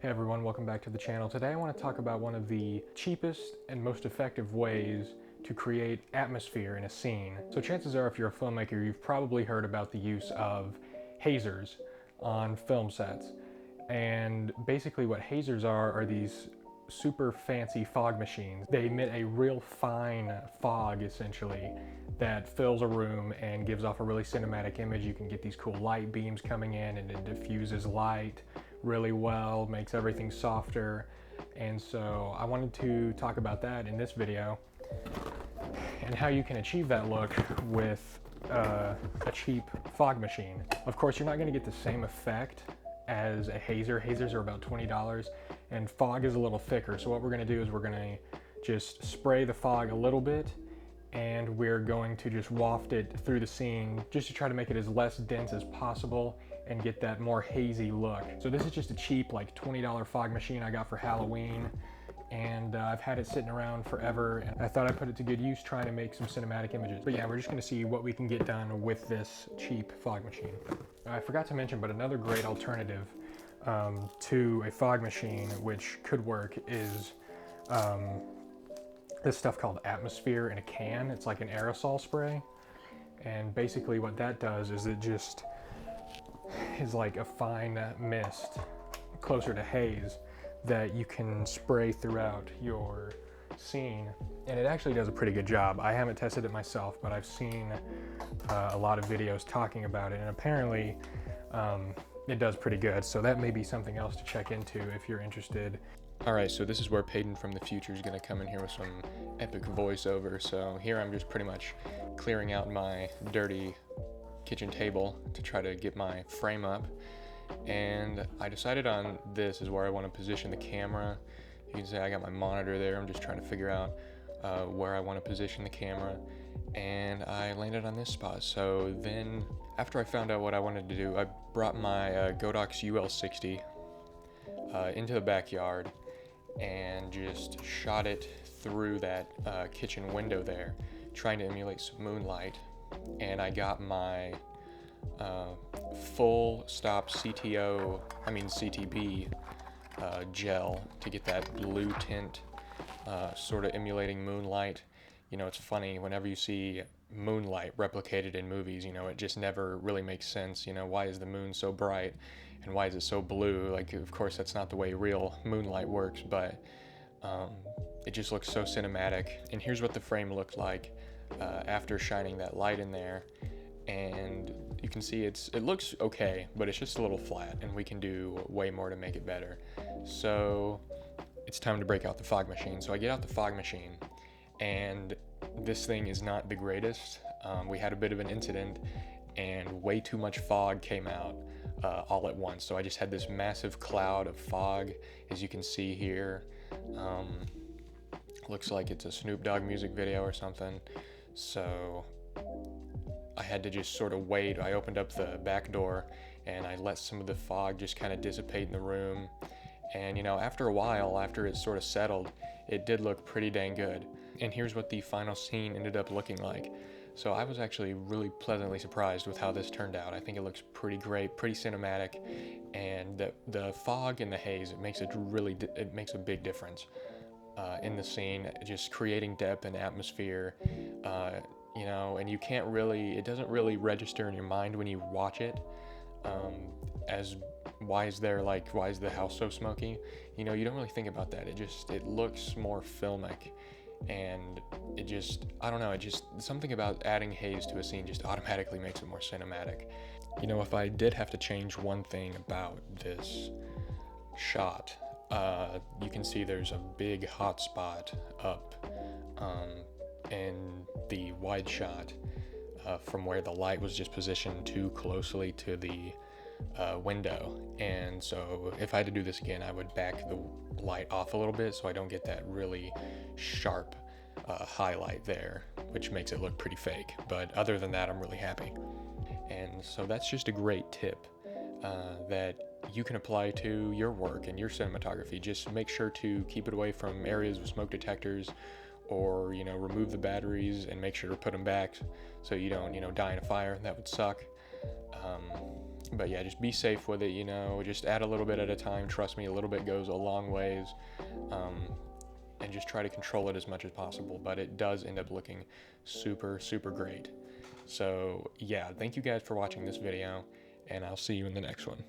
Hey everyone, welcome back to the channel. Today I want to talk about one of the cheapest and most effective ways to create atmosphere in a scene. So chances are, if you're a filmmaker, you've probably heard about the use of hazers on film sets. And basically what hazers are these super fancy fog machines. They emit a real fine fog, essentially, that fills a room and gives off a really cinematic image. You can get these cool light beams coming in and it diffuses light really well, makes everything softer. And so I wanted to talk about that in this video and how you can achieve that look with a cheap fog machine. Of course, you're not going to get the same effect as a hazer. Hazers are about $20 and fog is a little thicker. So what we're going to do is we're going to just spray the fog a little bit and we're going to just waft it through the scene just to try to make it as less dense as possible and get that more hazy look. So this is just a cheap like $20 fog machine I got for Halloween, and I've had it sitting around forever, and I thought I'd put it to good use trying to make some cinematic images. But yeah, we're just gonna see what we can get done with this cheap fog machine. I forgot to mention, but another great alternative to a fog machine, which could work, is this stuff called Atmosphere in a can. It's like an aerosol spray. And basically what that does is it just is like a fine mist, closer to haze, that you can spray throughout your scene. And it actually does a pretty good job. I haven't tested it myself, but I've seen a lot of videos talking about it, and apparently it does pretty good. So that may be something else to check into if you're interested. Alright, so this is where Peyton from the future is going to come in here with some epic voiceover. So here I'm just pretty much clearing out my dirty kitchen table to try to get my frame up. And I decided on this is where I want to position the camera. You can see I got my monitor there. I'm just trying to figure out where I want to position the camera. And I landed on this spot. So then after I found out what I wanted to do, I brought my Godox UL60 into the backyard and just shot it through that kitchen window there, trying to emulate some moonlight. And I got my full stop CTB gel to get that blue tint, sort of emulating moonlight. You know, it's funny, whenever you see moonlight replicated in movies, you know, it just never really makes sense. You know, why is the moon so bright and why is it so blue? Like, of course, that's not the way real moonlight works, but it just looks so cinematic. And here's what the frame looked like after shining that light in there. And you can see it looks okay, but it's just a little flat, and we can do way more to make it better. So it's time to break out the fog machine. So I get out the fog machine, and this thing is not the greatest. We had a bit of an incident, and way too much fog came out all at once. So I just had this massive cloud of fog, as you can see here. Looks like it's a Snoop Dogg music video or something. So I had to just sort of wait. I opened up the back door and I let some of the fog just kind of dissipate in the room. And you know, after a while, after it sort of settled, it did look pretty dang good. And here's what the final scene ended up looking like. So I was actually really pleasantly surprised with how this turned out. I think it looks pretty great, pretty cinematic, and the fog and the haze, it makes a big difference in the scene, just creating depth and atmosphere. You know, and you can't really, it doesn't really register in your mind when you watch it as why is the house so smoky? You know, you don't really think about that. It looks more filmic, and I don't know, something about adding haze to a scene just automatically makes it more cinematic. You know, if I did have to change one thing about this shot, you can see there's a big hot spot up in the wide shot from where the light was just positioned too closely to the window. And so if I had to do this again, I would back the light off a little bit so I don't get that really sharp highlight there, which makes it look pretty fake. But other than that, I'm really happy. And so that's just a great tip that you can apply to your work and your cinematography. Just make sure to keep it away from areas with smoke detectors, or, you know, remove the batteries and make sure to put them back so you don't, you know, die in a fire. That would suck. But yeah, just be safe with it, you know, just add a little bit at a time. Trust me, a little bit goes a long ways. And just try to control it as much as possible, but it does end up looking super, super great. So yeah, thank you guys for watching this video, and I'll see you in the next one.